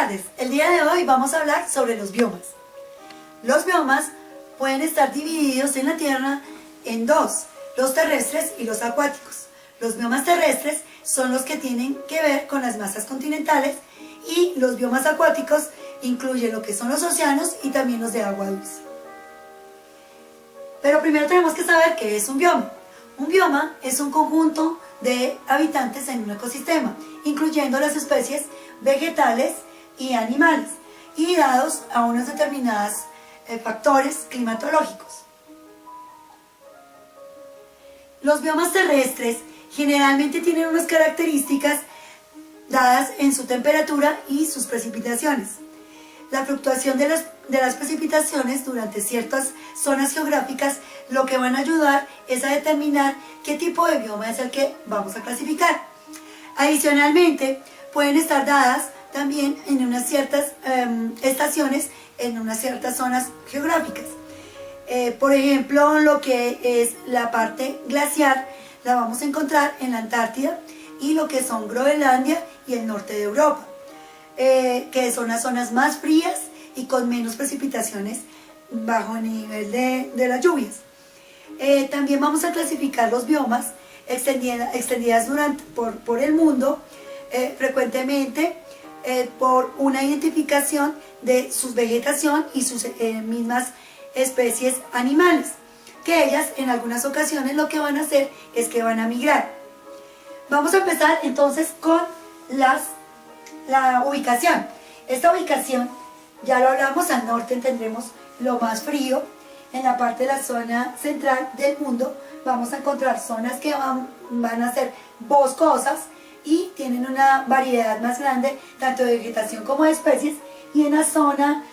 tardes, el día de hoy vamos a hablar sobre los biomas. Los biomas pueden estar divididos en la Tierra en dos, los terrestres y los acuáticos. Los biomas terrestres son los que tienen que ver con las masas continentales y los biomas acuáticos incluyen lo que son los océanos y también los de agua dulce. Pero primero tenemos que saber qué es un bioma. Un bioma es un conjunto de habitantes en un ecosistema, incluyendo las especies vegetales y animales, y dados a unos determinados factores climatológicos. Los biomas terrestres generalmente tienen unas características dadas en su temperatura y sus precipitaciones. La fluctuación de las precipitaciones durante ciertas zonas geográficas lo que van a ayudar es a determinar qué tipo de bioma es el que vamos a clasificar. Adicionalmente, pueden estar dadas también en unas ciertas estaciones, en unas ciertas zonas geográficas. Por ejemplo, lo que es la parte glaciar la vamos a encontrar en la Antártida y lo que son Groenlandia y el norte de Europa, que son las zonas más frías y con menos precipitaciones bajo el nivel de las lluvias. También vamos a clasificar los biomas extendidas por el mundo, frecuentemente por una identificación de su vegetación y sus mismas especies animales, que ellas en algunas ocasiones lo que van a hacer es que van a migrar. Vamos a empezar entonces con la ubicación. Esta ubicación, ya lo hablamos, al norte tendremos lo más frío. En la parte de la zona central del mundo vamos a encontrar zonas que van a ser boscosas y tienen una variedad más grande tanto de vegetación como de especies, y en la zona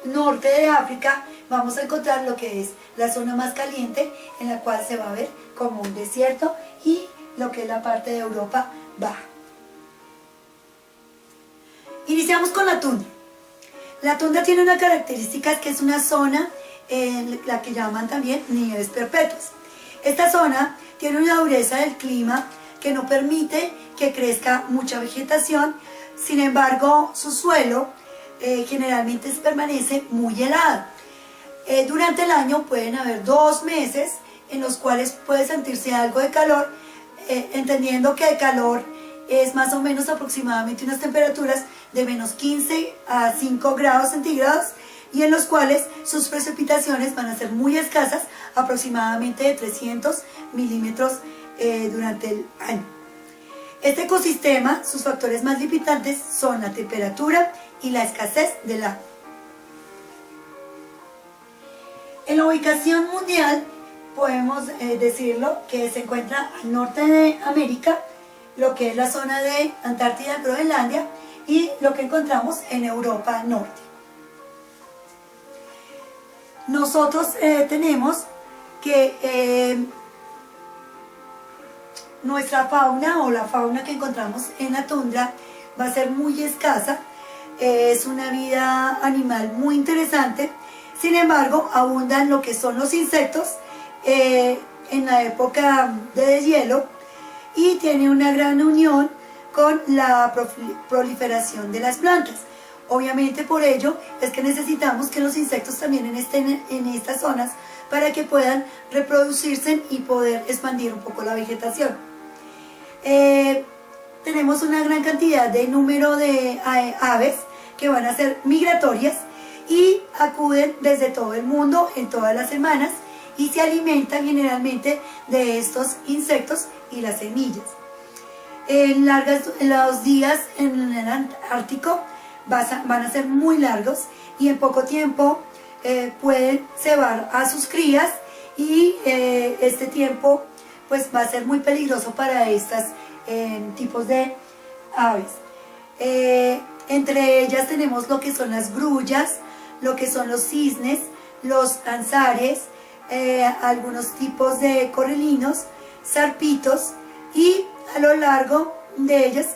norte de África vamos a encontrar lo que es la zona más caliente, en la cual se va a ver como un desierto, y lo que es la parte de Europa baja. Iniciamos con la tundra. La tundra tiene una característica, que es una zona en la que llaman también nieves perpetuas. Esta zona tiene una dureza del clima que no permite que crezca mucha vegetación. Sin embargo, su suelo generalmente permanece muy helado. Durante el año pueden haber 2 meses en los cuales puede sentirse algo de calor, entendiendo que el calor es más o menos aproximadamente unas temperaturas de menos 15 a 5 grados centígrados, y en los cuales sus precipitaciones van a ser muy escasas, aproximadamente de 300 milímetros durante el año. Este ecosistema, sus factores más limitantes son la temperatura y la escasez del agua. En la ubicación mundial podemos decirlo que se encuentra al norte de América, lo que es la zona de Antártida, Groenlandia, y lo que encontramos en Europa Norte. Nosotros tenemos que nuestra fauna, o la fauna que encontramos en la tundra, va a ser muy escasa. Es una vida animal muy interesante. Sin embargo, abundan lo que son los insectos en la época de deshielo, y tiene una gran unión con la proliferación de las plantas. Obviamente, por ello es que necesitamos que los insectos también estén en estas zonas para que puedan reproducirse y poder expandir un poco la vegetación. Tenemos una gran cantidad de número de aves que van a ser migratorias y acuden desde todo el mundo en todas las semanas, y se alimentan generalmente de estos insectos y las semillas. En los días en el Ártico van a ser muy largos, y en poco tiempo pueden cebar a sus crías, y este tiempo pues va a ser muy peligroso para estos tipos de aves. Entre ellas tenemos lo que son las grullas, lo que son los cisnes, los ansares, algunos tipos de coralinos, sarpitos, y a lo largo de ellas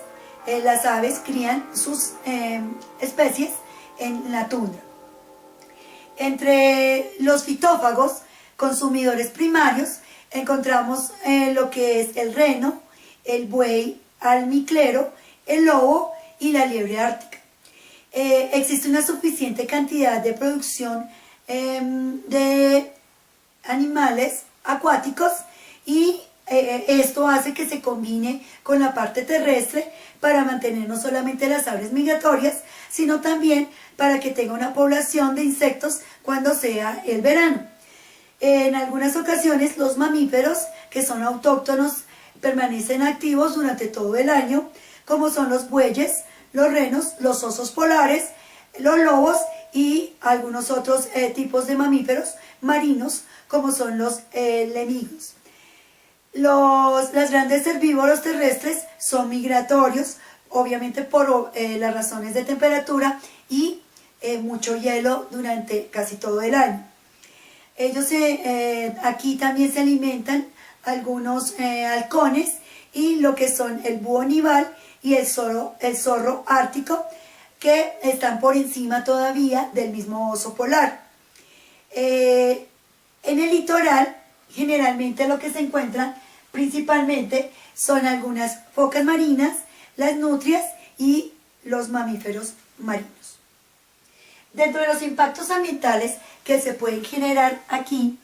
las aves crían sus especies en la tundra. Entre los fitófagos, consumidores primarios, encontramos lo que es el reno, el buey almiclero, el lobo y la liebre ártica. existe una suficiente cantidad de producción de animales acuáticos y esto hace que se combine con la parte terrestre para mantener no solamente las aves migratorias, sino también para que tenga una población de insectos cuando sea el verano. En algunas ocasiones los mamíferos que son autóctonos permanecen activos durante todo el año, como son los bueyes, los renos, los osos polares, los lobos y algunos otros tipos de mamíferos marinos, como son los lemigos. Los grandes herbívoros terrestres son migratorios, obviamente por las razones de temperatura y mucho hielo durante casi todo el año. Ellos aquí también se alimentan algunos halcones y lo que son el búho nival y el zorro ártico, que están por encima todavía del mismo oso polar. En el litoral, generalmente lo que se encuentran principalmente son algunas focas marinas, las nutrias y los mamíferos marinos. Dentro de los impactos ambientales que se pueden generar aquí,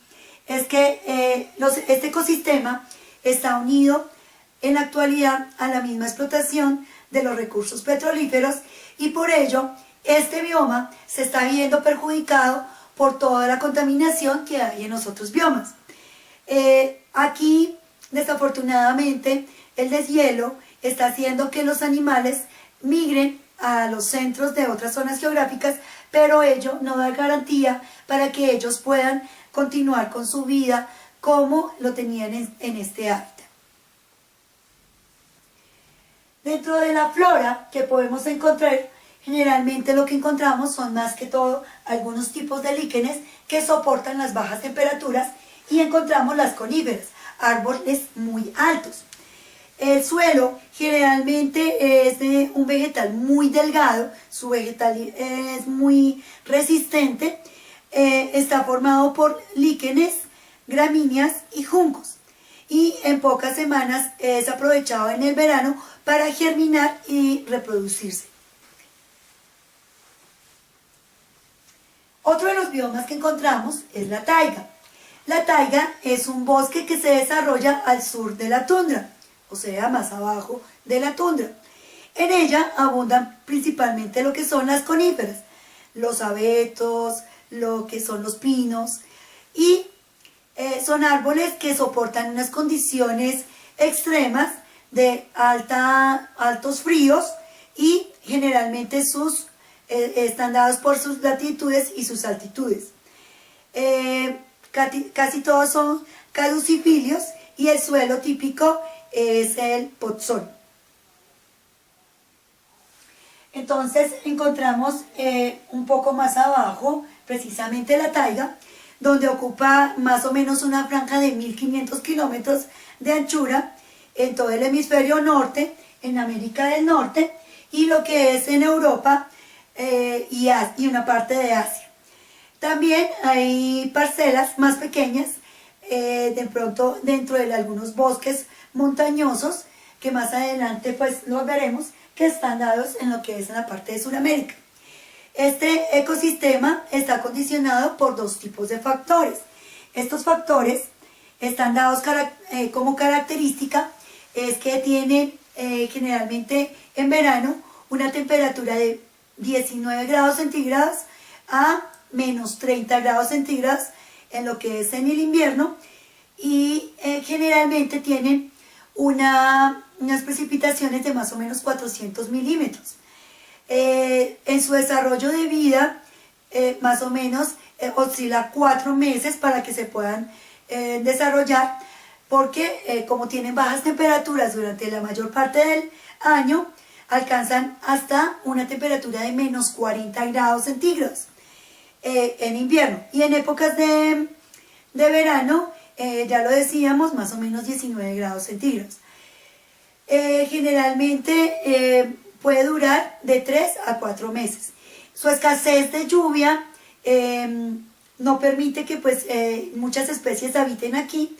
es que este ecosistema está unido en la actualidad a la misma explotación de los recursos petrolíferos y por ello este bioma se está viendo perjudicado por toda la contaminación que hay en los otros biomas. Aquí, desafortunadamente, el deshielo está haciendo que los animales migren a los centros de otras zonas geográficas, pero ello no da garantía para que ellos puedan continuar con su vida como lo tenían en este hábitat. Dentro de la flora que podemos encontrar, generalmente lo que encontramos son más que todo algunos tipos de líquenes que soportan las bajas temperaturas y encontramos las coníferas, árboles muy altos. El suelo generalmente es de un vegetal muy delgado, su vegetal es muy resistente, está formado por líquenes, gramíneas y juncos. Y en pocas semanas es aprovechado en el verano para germinar y reproducirse. Otro de los biomas que encontramos es la taiga. La taiga es un bosque que se desarrolla al sur de la tundra, o sea, más abajo de la tundra. En ella abundan principalmente lo que son las coníferas, los abetos, lo que son los pinos, y son árboles que soportan unas condiciones extremas de altos fríos y generalmente están dados por sus latitudes y sus altitudes. Casi todos son caducifilios y el suelo típico es el podzol. Entonces encontramos un poco más abajo precisamente la taiga, donde ocupa más o menos una franja de 1500 kilómetros de anchura en todo el hemisferio norte, en América del Norte y lo que es en Europa y una parte de Asia. También hay parcelas más pequeñas, de pronto dentro de algunos bosques montañosos, que más adelante pues los veremos, que están dados en lo que es en la parte de Sudamérica. Este ecosistema está condicionado por dos tipos de factores. Estos factores están dados como característica, es que tienen generalmente en verano una temperatura de 19 grados centígrados a menos 30 grados centígrados en lo que es en el invierno y generalmente tienen unas precipitaciones de más o menos 400 milímetros. En su desarrollo de vida, más o menos oscila 4 meses para que se puedan desarrollar, porque como tienen bajas temperaturas durante la mayor parte del año, alcanzan hasta una temperatura de menos 40 grados centígrados en invierno, y en épocas de verano, ya lo decíamos, más o menos 19 grados centígrados. Generalmente puede durar de 3 a 4 meses. Su escasez de lluvia no permite que pues, muchas especies habiten aquí,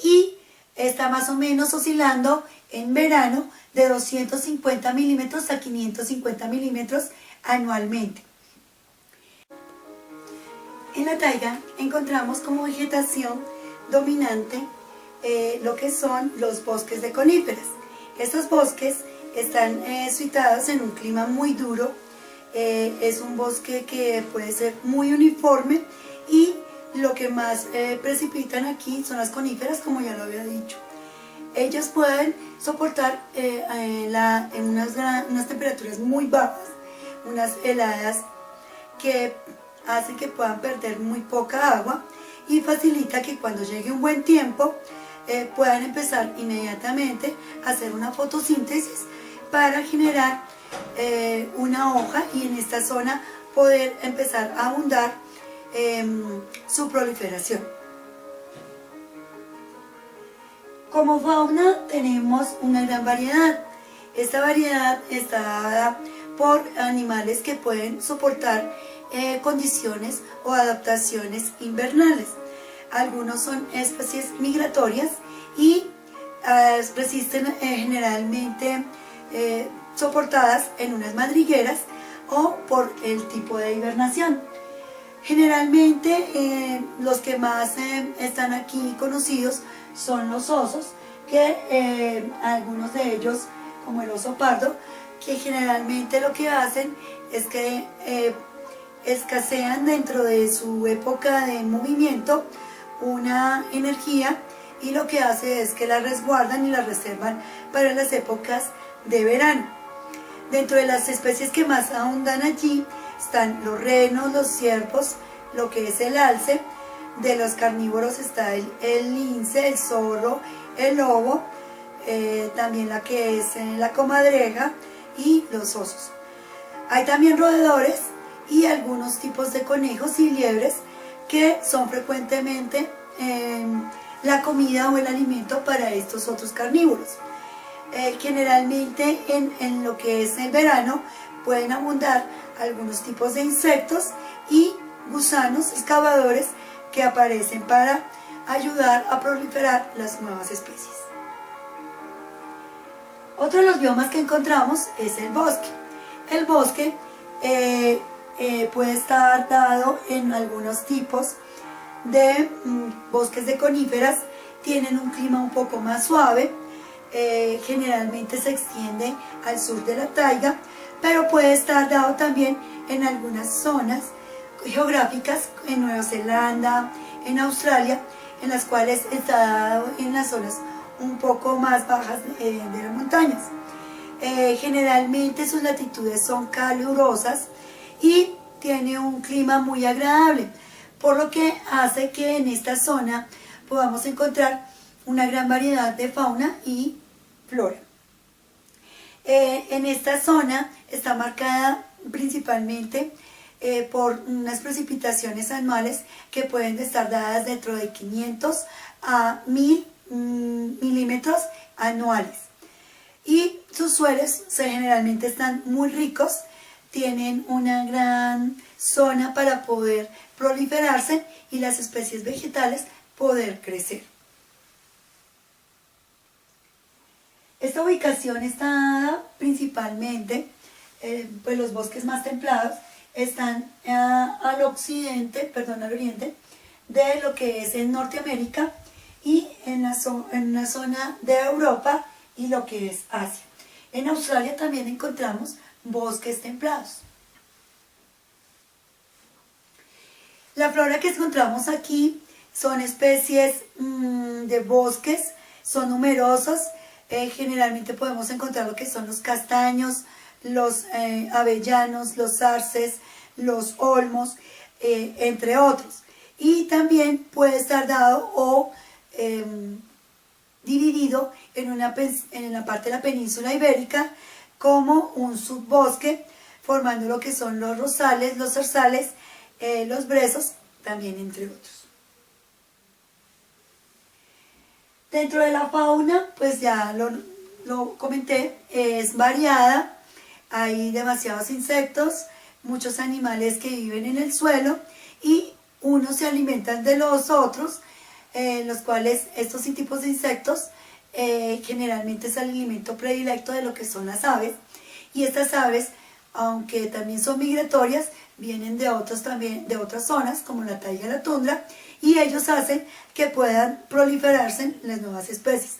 y está más o menos oscilando en verano de 250 milímetros a 550 milímetros anualmente. En la taiga encontramos como vegetación dominante lo que son los bosques de coníferas. Estos bosques están situados en un clima muy duro, es un bosque que puede ser muy uniforme y lo que más precipitan aquí son las coníferas, como ya lo había dicho. Ellos pueden soportar en unas temperaturas muy bajas, unas heladas que hacen que puedan perder muy poca agua y facilita que cuando llegue un buen tiempo puedan empezar inmediatamente a hacer una fotosíntesis para generar una hoja y en esta zona poder empezar a abundar su proliferación. Como fauna tenemos una gran variedad. Esta variedad está dada por animales que pueden soportar condiciones o adaptaciones invernales. Algunos son especies migratorias y resisten generalmente soportadas en unas madrigueras o por el tipo de hibernación. Generalmente los que más están aquí conocidos son los osos, que algunos de ellos, como el oso pardo, que generalmente lo que hacen es que escasean dentro de su época de movimiento una energía y lo que hace es que la resguardan y la reservan para las épocas de verano. Dentro de las especies que más abundan allí están los renos, los ciervos, lo que es el alce. De los carnívoros está el lince, el zorro, el lobo, también la que es la comadreja y los osos. Hay también roedores y algunos tipos de conejos y liebres que son frecuentemente la comida o el alimento para estos otros carnívoros. Generalmente en lo que es el verano pueden abundar algunos tipos de insectos y gusanos excavadores que aparecen para ayudar a proliferar las nuevas especies. Otro de los biomas que encontramos es el bosque. El bosque puede estar dado en algunos tipos de bosques de coníferas, tienen un clima un poco más suave, generalmente se extiende al sur de la taiga, pero puede estar dado también en algunas zonas geográficas, en Nueva Zelanda, en Australia, en las cuales está dado en las zonas un poco más bajas de las montañas. Generalmente sus latitudes son calurosas y tiene un clima muy agradable, por lo que hace que en esta zona podamos encontrar una gran variedad de fauna y flora. En esta zona está marcada principalmente por unas precipitaciones anuales que pueden estar dadas dentro de 500 a 1000 milímetros anuales. Y sus suelos generalmente están muy ricos, tienen una gran zona para poder proliferarse y las especies vegetales poder crecer. Esta ubicación está dada principalmente, pues los bosques más templados están al oriente de lo que es en Norteamérica y en una zona de Europa y lo que es Asia. En Australia también encontramos bosques templados. La flora que encontramos aquí son especies de bosques, son numerosos. Generalmente podemos encontrar lo que son los castaños, los avellanos, los arces, los olmos, entre otros. Y también puede estar dado o dividido en la parte de la península ibérica como un subbosque, formando lo que son los rosales, los zarzales, los brezos, también entre otros. Dentro de la fauna, pues ya lo comenté, es variada, hay demasiados insectos, muchos animales que viven en el suelo y unos se alimentan de los otros, los cuales estos tipos de insectos generalmente es el alimento predilecto de lo que son las aves, y estas aves aunque también son migratorias, vienen de otras zonas como la taiga y la tundra, y ellos hacen que puedan proliferarse las nuevas especies.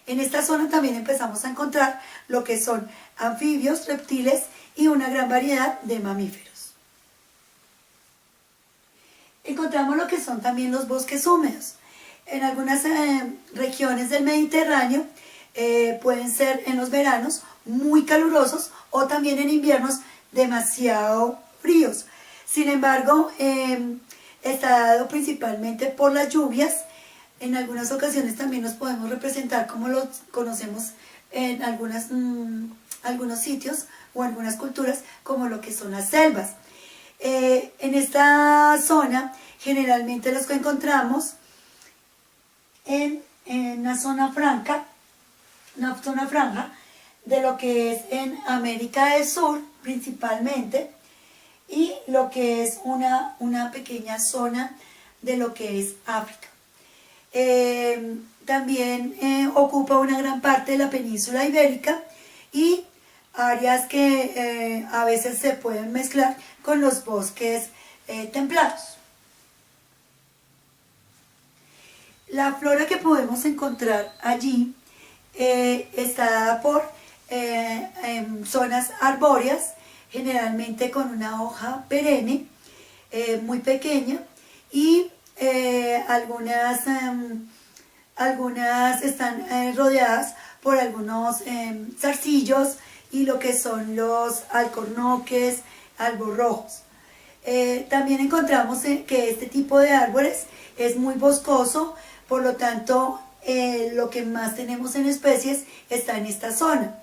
En esta zona también empezamos a encontrar lo que son anfibios, reptiles y una gran variedad de mamíferos. Encontramos lo que son también los bosques húmedos. En algunas regiones del Mediterráneo pueden ser en los veranos muy calurosos o también en inviernos demasiado fríos. Sin embargo, está dado principalmente por las lluvias. En algunas ocasiones también nos podemos representar como los conocemos en algunos sitios o algunas culturas, como lo que son las selvas. En esta zona generalmente los que encontramos en una zona franja de lo que es en América del Sur principalmente, y lo que es una pequeña zona de lo que es África. También ocupa una gran parte de la península ibérica y áreas que a veces se pueden mezclar con los bosques templados. La flora que podemos encontrar allí está dada por zonas arbóreas, generalmente con una hoja perenne muy pequeña, y algunas están rodeadas por algunos zarcillos y lo que son los alcornoques, alborrojos. También encontramos que este tipo de árboles es muy boscoso, por lo tanto lo que más tenemos en especies está en esta zona.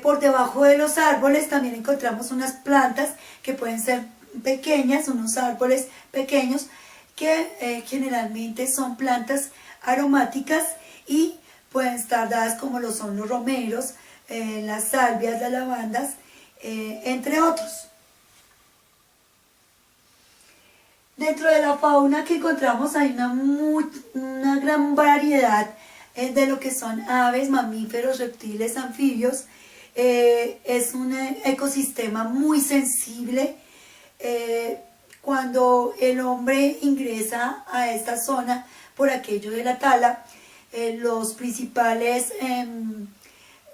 Por debajo de los árboles también encontramos unas plantas que pueden ser pequeñas, unos árboles pequeños que generalmente son plantas aromáticas y pueden estar dadas como lo son los romeros, las salvias, las lavandas, entre otros. Dentro de la fauna que encontramos hay una gran variedad de lo que son aves, mamíferos, reptiles, anfibios. Es un ecosistema muy sensible. Cuando el hombre ingresa a esta zona por aquello de la tala, los principales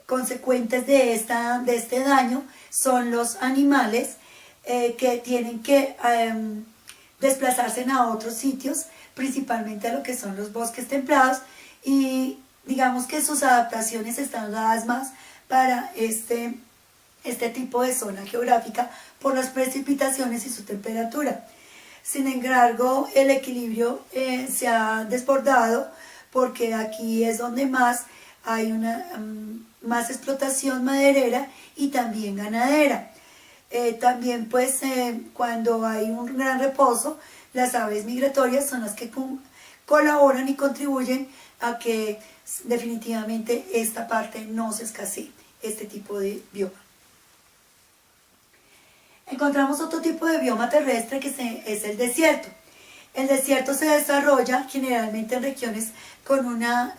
consecuentes de este daño son los animales que tienen que desplazarse a otros sitios, principalmente a lo que son los bosques templados, y digamos que sus adaptaciones están dadas más para este tipo de zona geográfica por las precipitaciones y su temperatura. Sin embargo, el equilibrio se ha desbordado porque aquí es donde más hay más explotación maderera y también ganadera. También pues cuando hay un gran reposo, las aves migratorias son las que colaboran y contribuyen a que definitivamente esta parte no se escasee, este tipo de bioma. Encontramos otro tipo de bioma terrestre que es el desierto. El desierto se desarrolla generalmente en regiones con una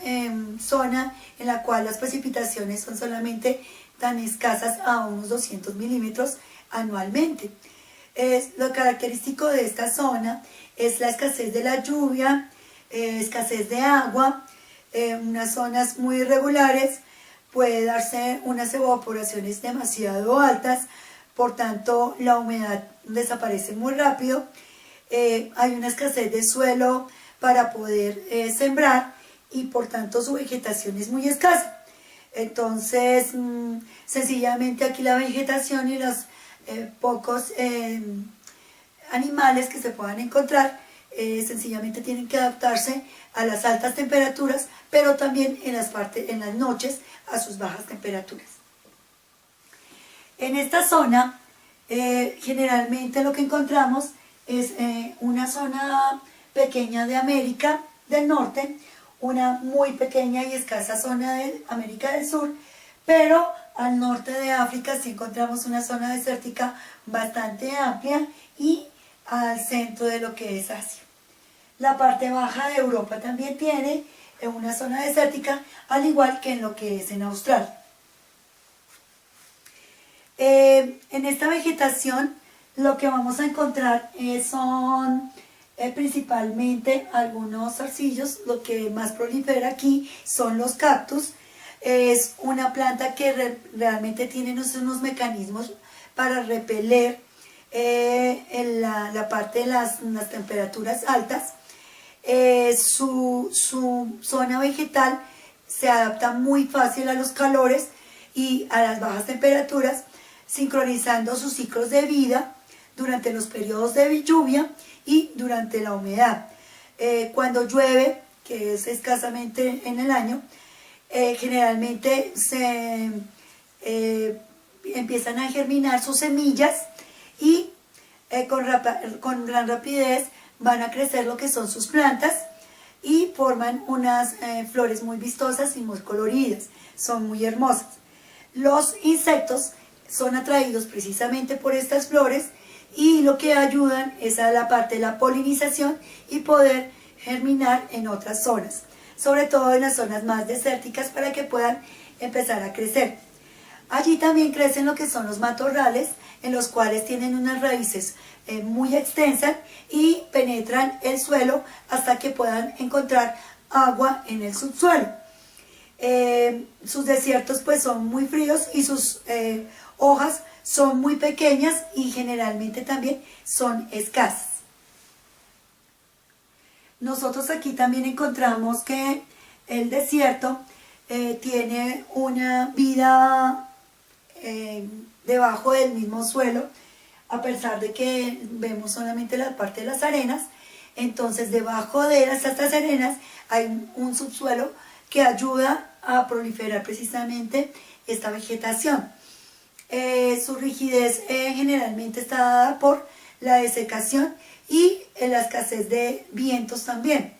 zona en la cual las precipitaciones son solamente tan escasas a unos 200 milímetros anualmente. Lo característico de esta zona es la escasez de la lluvia, escasez de agua, unas zonas muy irregulares, puede darse unas evaporaciones demasiado altas, por tanto la humedad desaparece muy rápido, hay una escasez de suelo para poder sembrar y por tanto su vegetación es muy escasa. Entonces sencillamente aquí la vegetación y los pocos animales que se puedan encontrar sencillamente tienen que adaptarse a las altas temperaturas, pero también en las noches a sus bajas temperaturas. En esta zona generalmente lo que encontramos es una zona pequeña de América del Norte, una muy pequeña y escasa zona de América del Sur, pero al norte de África sí encontramos una zona desértica bastante amplia y al centro de lo que es Asia. La parte baja de Europa también tiene una zona desértica, al igual que en lo que es en Australia. En esta vegetación lo que vamos a encontrar son principalmente algunos zarcillos. Lo que más prolifera aquí son los cactus. Es una planta que realmente tiene unos mecanismos para repeler la parte de las temperaturas altas. Su zona vegetal se adapta muy fácil a los calores y a las bajas temperaturas, sincronizando sus ciclos de vida durante los periodos de lluvia y durante la humedad. Cuando llueve, que es escasamente en el año, generalmente se empiezan a germinar sus semillas y con gran rapidez van a crecer lo que son sus plantas y forman unas flores muy vistosas y muy coloridas, son muy hermosas. Los insectos son atraídos precisamente por estas flores y lo que ayudan es a la parte de la polinización y poder germinar en otras zonas, sobre todo en las zonas más desérticas, para que puedan empezar a crecer. Allí también crecen lo que son los matorrales, en los cuales tienen unas raíces muy extensas y penetran el suelo hasta que puedan encontrar agua en el subsuelo. Sus desiertos pues son muy fríos y sus hojas son muy pequeñas y generalmente también son escasas. Nosotros aquí también encontramos que el desierto tiene una vida debajo del mismo suelo, a pesar de que vemos solamente la parte de las arenas. Entonces debajo de estas arenas hay un subsuelo que ayuda a proliferar precisamente esta vegetación. Su rigidez generalmente está dada por la desecación y la escasez de vientos también.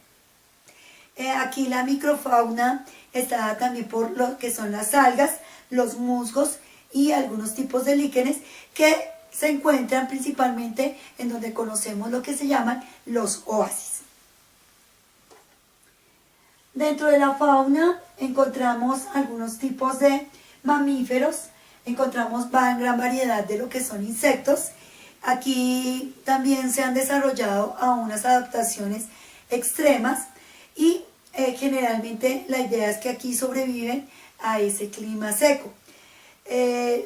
Aquí la microfauna está dada también por lo que son las algas, los musgos y algunos tipos de líquenes que se encuentran principalmente en donde conocemos lo que se llaman los oasis. Dentro de la fauna encontramos algunos tipos de mamíferos, encontramos gran variedad de lo que son insectos. Aquí también se han desarrollado a unas adaptaciones extremas y generalmente la idea es que aquí sobreviven a ese clima seco.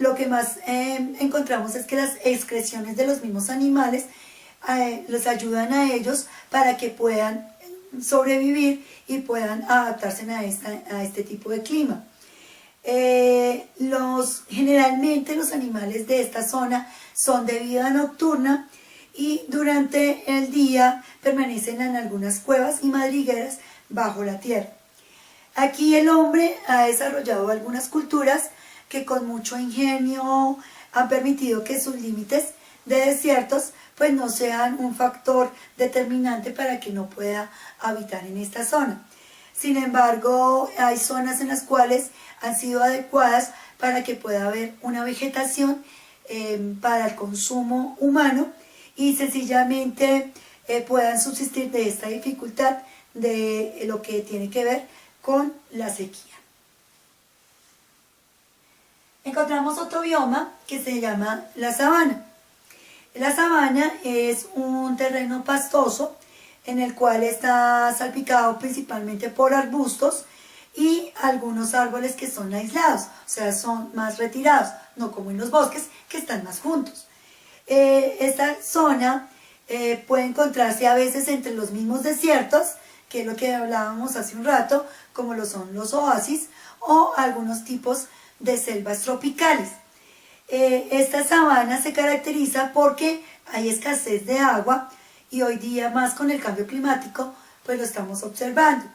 Lo que más encontramos es que las excreciones de los mismos animales les ayudan a ellos para que puedan sobrevivir y puedan adaptarse a este tipo de clima. Generalmente los animales de esta zona son de vida nocturna y durante el día permanecen en algunas cuevas y madrigueras bajo la tierra. Aquí el hombre ha desarrollado algunas culturas que con mucho ingenio han permitido que sus límites de desiertos pues no sean un factor determinante para que no pueda habitar en esta zona. Sin embargo, hay zonas en las cuales han sido adecuadas para que pueda haber una vegetación para el consumo humano y sencillamente puedan subsistir de esta dificultad de lo que tiene que ver con la sequía. Encontramos otro bioma que se llama la sabana. La sabana es un terreno pastoso en el cual está salpicado principalmente por arbustos y algunos árboles que son aislados, o sea, son más retirados, no como en los bosques que están más juntos. Esta zona puede encontrarse a veces entre los mismos desiertos, que es lo que hablábamos hace un rato, como lo son los oasis o algunos tipos de selvas tropicales. Esta sabana se caracteriza porque hay escasez de agua y hoy día más con el cambio climático pues lo estamos observando.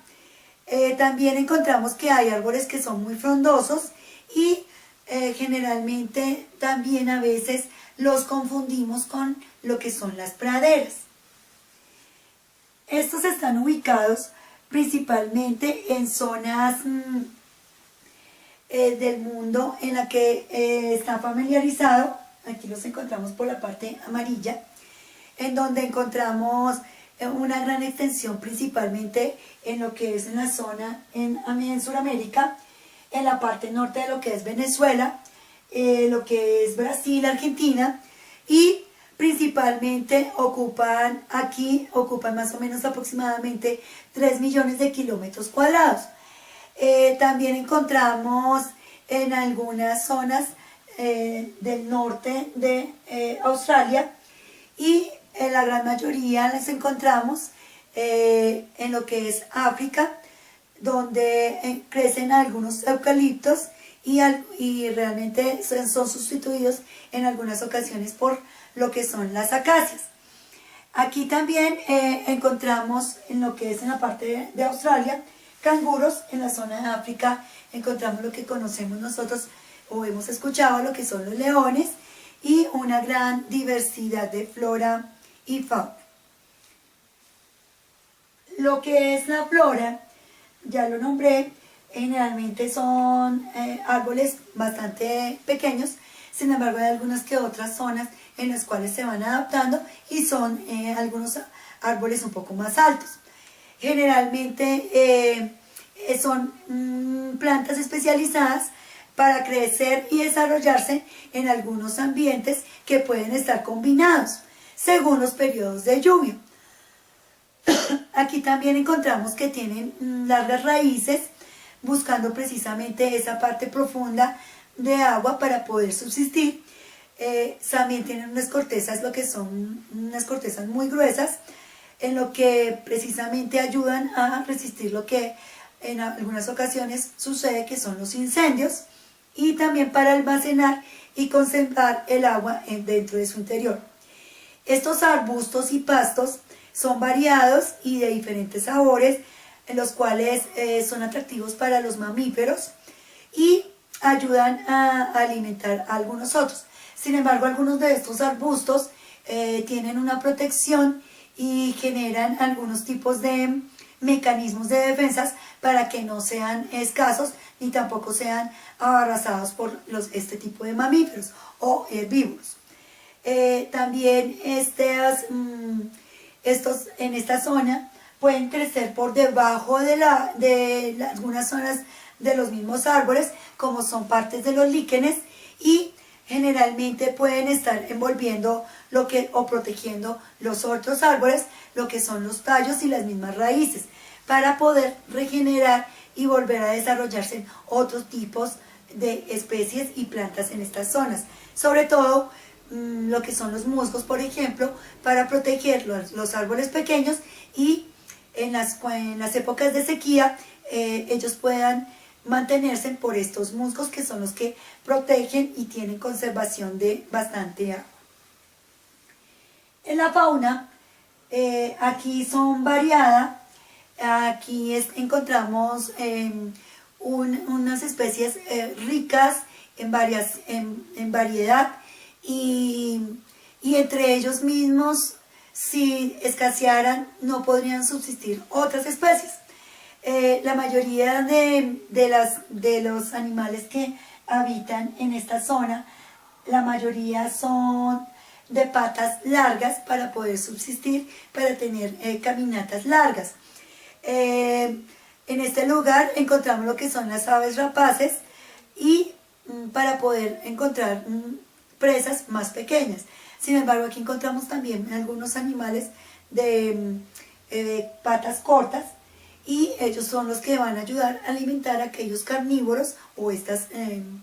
También encontramos que hay árboles que son muy frondosos y generalmente también a veces los confundimos con lo que son las praderas. Estos están ubicados principalmente en zonas del mundo en la que está familiarizado. Aquí los encontramos por la parte amarilla, en donde encontramos una gran extensión principalmente en lo que es en la zona en Sudamérica, en la parte norte de lo que es Venezuela, lo que es Brasil, Argentina, y principalmente ocupan más o menos aproximadamente 3 millones de kilómetros cuadrados. También encontramos en algunas zonas del norte de Australia, y en la gran mayoría las encontramos en lo que es África, donde crecen algunos eucaliptos y realmente son sustituidos en algunas ocasiones por lo que son las acacias. Aquí también encontramos en lo que es en la parte de Australia canguros. En la zona de África encontramos lo que conocemos nosotros o hemos escuchado, lo que son los leones, y una gran diversidad de flora y fauna. Lo que es la flora, ya lo nombré, generalmente son árboles bastante pequeños. Sin embargo, hay algunas que otras zonas en las cuales se van adaptando y son algunos árboles un poco más altos. Generalmente son plantas especializadas para crecer y desarrollarse en algunos ambientes que pueden estar combinados según los periodos de lluvia. Aquí también encontramos que tienen largas raíces, buscando precisamente esa parte profunda de agua para poder subsistir. También tienen unas cortezas, lo que son unas cortezas muy gruesas, en lo que precisamente ayudan a resistir lo que en algunas ocasiones sucede, que son los incendios, y también para almacenar y concentrar el agua dentro de su interior. Estos arbustos y pastos son variados y de diferentes sabores, en los cuales son atractivos para los mamíferos y ayudan a alimentar a algunos otros. Sin embargo, algunos de estos arbustos tienen una protección y generan algunos tipos de mecanismos de defensas para que no sean escasos ni tampoco sean arrasados por este tipo de mamíferos o herbívoros. También estos en esta zona pueden crecer por debajo de algunas zonas de los mismos árboles, como son partes de los líquenes, y generalmente pueden estar envolviendo o protegiendo los otros árboles, lo que son los tallos y las mismas raíces, para poder regenerar y volver a desarrollarse en otros tipos de especies y plantas en estas zonas. Sobre todo lo que son los musgos, por ejemplo, para proteger los árboles pequeños, y en las épocas de sequía ellos puedan mantenerse por estos musgos, que son los que protegen y tienen conservación de bastante agua. En la fauna, aquí son variadas. Aquí encontramos unas especies ricas en variedad, y entre ellos mismos, si escasearan, no podrían subsistir otras especies. La mayoría de los animales que habitan en esta zona, la mayoría son de patas largas para poder subsistir, para tener caminatas largas. En este lugar encontramos lo que son las aves rapaces, y para poder encontrar presas más pequeñas. Sin embargo, aquí encontramos también algunos animales de patas cortas, y ellos son los que van a ayudar a alimentar a aquellos carnívoros o estas,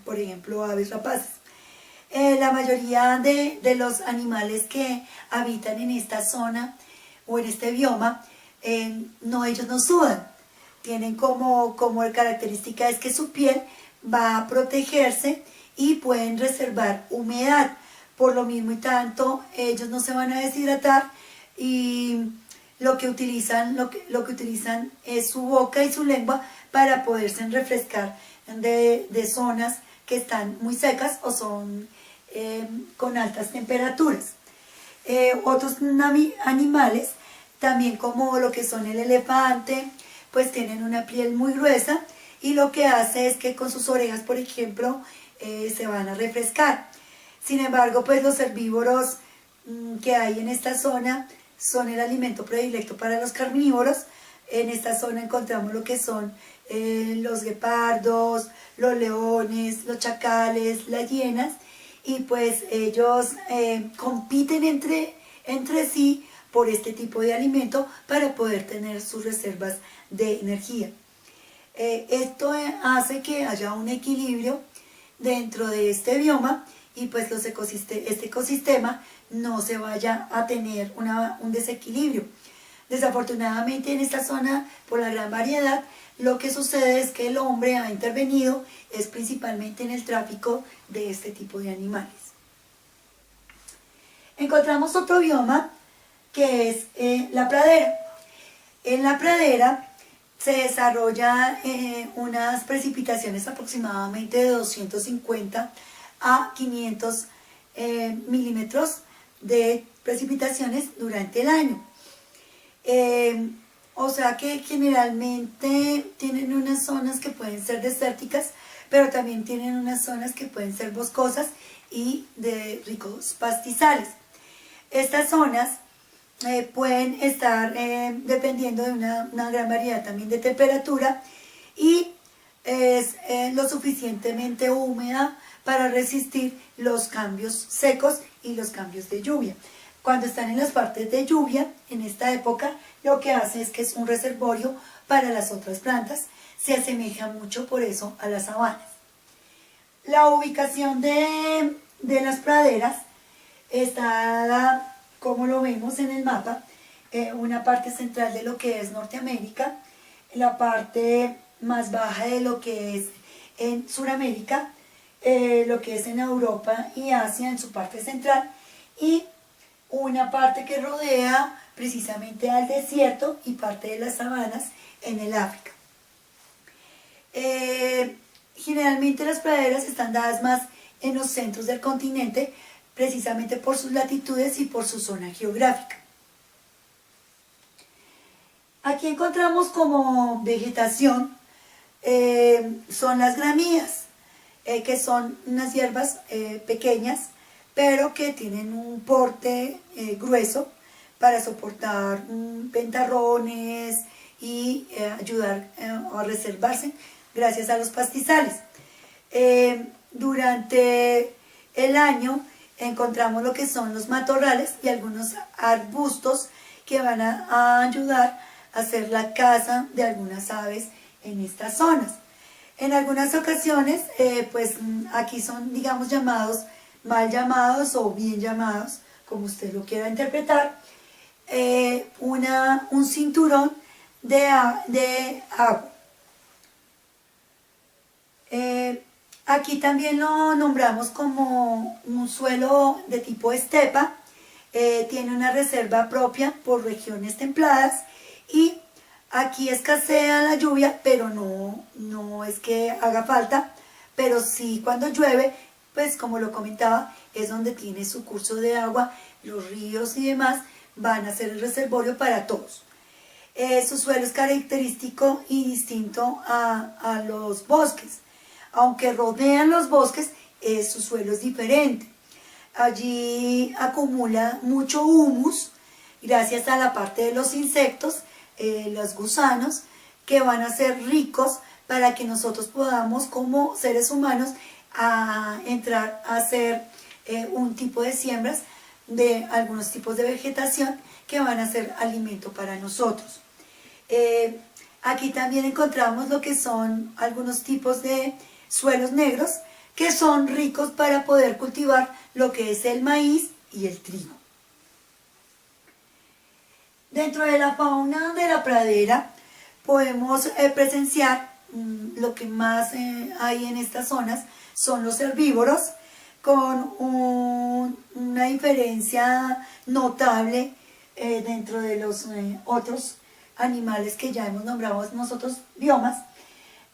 por ejemplo, aves rapaces. La mayoría de los animales que habitan en esta zona o en este bioma, ellos no sudan. Tienen como característica es que su piel va a protegerse y pueden reservar humedad. Por lo mismo y tanto, ellos no se van a deshidratar, y lo que utilizan es su boca y su lengua para poderse refrescar de zonas que están muy secas o son con altas temperaturas. Otros animales, también como lo que son el elefante, pues tienen una piel muy gruesa, y lo que hace es que con sus orejas, por ejemplo, se van a refrescar. Sin embargo, pues los herbívoros que hay en esta zona son el alimento predilecto para los carnívoros. En esta zona encontramos lo que son los guepardos, los leones, los chacales, las hienas, y pues ellos compiten entre sí por este tipo de alimento para poder tener sus reservas de energía. Esto hace que haya un equilibrio dentro de este bioma y pues este ecosistema no se vaya a tener un desequilibrio. Desafortunadamente en esta zona, por la gran variedad, lo que sucede es que el hombre ha intervenido es principalmente en el tráfico de este tipo de animales. Encontramos otro bioma que es la pradera. En la pradera se desarrollan unas precipitaciones aproximadamente de 250 a 500 milímetros de precipitaciones durante el año. O sea que generalmente tienen unas zonas que pueden ser desérticas, pero también tienen unas zonas que pueden ser boscosas y de ricos pastizales. Estas zonas pueden estar dependiendo de una gran variedad también de temperatura y es lo suficientemente húmeda para resistir los cambios secos y los cambios de lluvia. Cuando están en las partes de lluvia, en esta época, lo que hace es que es un reservorio para las otras plantas. Se asemeja mucho por eso a las sabanas. La ubicación de las praderas está, como lo vemos en el mapa, una parte central de lo que es Norteamérica, la parte más baja de lo que es en Sudamérica, lo que es en Europa y Asia en su parte central, y una parte que rodea precisamente al desierto y parte de las sabanas en el África. Generalmente las praderas están dadas más en los centros del continente, precisamente por sus latitudes y por su zona geográfica. Aquí encontramos como vegetación, son las gramíneas, que son unas hierbas pequeñas, pero que tienen un porte grueso para soportar ventarrones y ayudar a reservarse gracias a los pastizales. Durante el año encontramos lo que son los matorrales y algunos arbustos que van a ayudar a hacer la caza de algunas aves en estas zonas. En algunas ocasiones, pues aquí son, digamos, mal llamados o bien llamados, como usted lo quiera interpretar, un cinturón de agua. Aquí también lo nombramos como un suelo de tipo estepa, tiene una reserva propia por regiones templadas y aquí escasea la lluvia, pero no es que haga falta, pero sí cuando llueve, pues como lo comentaba, es donde tiene su curso de agua, los ríos y demás van a ser el reservorio para todos. Su suelo es característico y distinto a los bosques. Aunque rodean los bosques, su suelo es diferente. Allí acumula mucho humus gracias a la parte de los insectos, los gusanos, que van a ser ricos para que nosotros podamos como seres humanos entrar a hacer un tipo de siembras de algunos tipos de vegetación que van a ser alimento para nosotros. Aquí también encontramos lo que son algunos tipos de suelos negros que son ricos para poder cultivar lo que es el maíz y el trigo. Dentro de la fauna de la pradera podemos presenciar lo que más hay en estas zonas son los herbívoros, con una diferencia notable dentro de los otros animales que ya hemos nombrado nosotros biomas,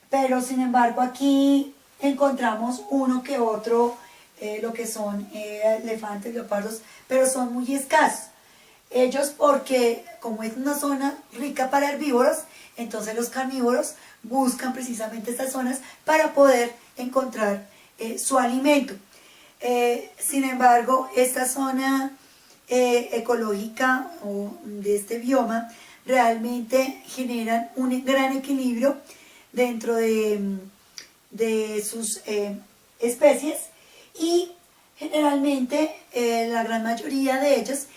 pero sin embargo aquí encontramos uno que otro, lo que son elefantes, leopardos, pero son muy escasos. Ellos porque como es una zona rica para herbívoros, entonces los carnívoros buscan precisamente estas zonas para poder encontrar su alimento. Sin embargo, esta zona ecológica o de este bioma realmente generan un gran equilibrio dentro de sus especies, y generalmente la gran mayoría de ellos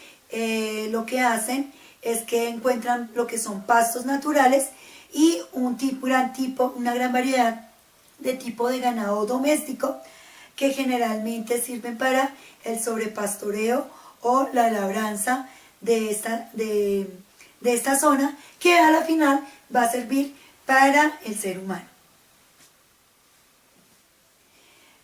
lo que hacen es que encuentran lo que son pastos naturales y una gran variedad de tipo de ganado doméstico que generalmente sirven para el sobrepastoreo o la labranza de esta zona, que a la final va a servir para el ser humano.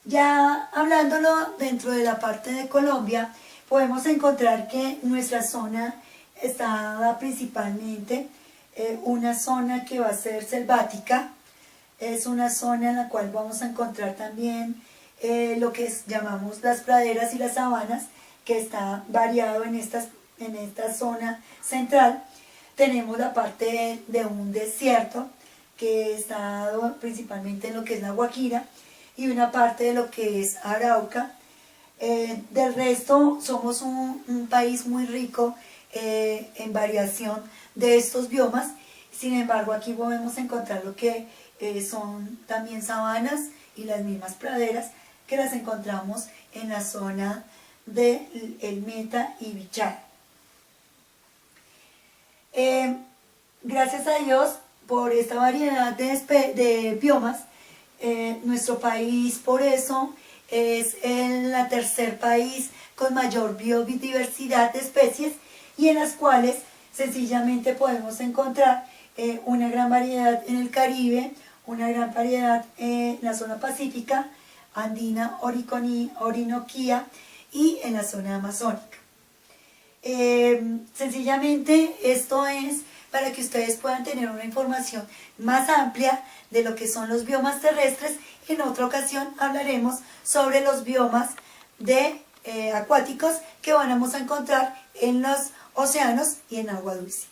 Ya hablándolo dentro de la parte de Colombia, podemos encontrar que nuestra zona está dada principalmente una zona que va a ser selvática. Es una zona en la cual vamos a encontrar también lo que llamamos las praderas y las sabanas, que está variado en esta zona central. Tenemos la parte de un desierto que está dado principalmente en lo que es la Guajira, y una parte de lo que es Arauca. Del resto somos un país muy rico en variación de estos biomas. Sin embargo, aquí podemos encontrar lo que son también sabanas y las mismas praderas que las encontramos en la zona de El Meta y Bichara. Gracias a Dios por esta variedad de biomas. Nuestro país por eso es el tercer país con mayor biodiversidad de especies, y en las cuales sencillamente podemos encontrar una gran variedad en el Caribe, una gran variedad en la zona pacífica, andina, orinoquía y en la zona amazónica. Sencillamente esto es para que ustedes puedan tener una información más amplia de lo que son los biomas terrestres. En otra ocasión hablaremos sobre los biomas acuáticos que vamos a encontrar en los océanos y en agua dulce.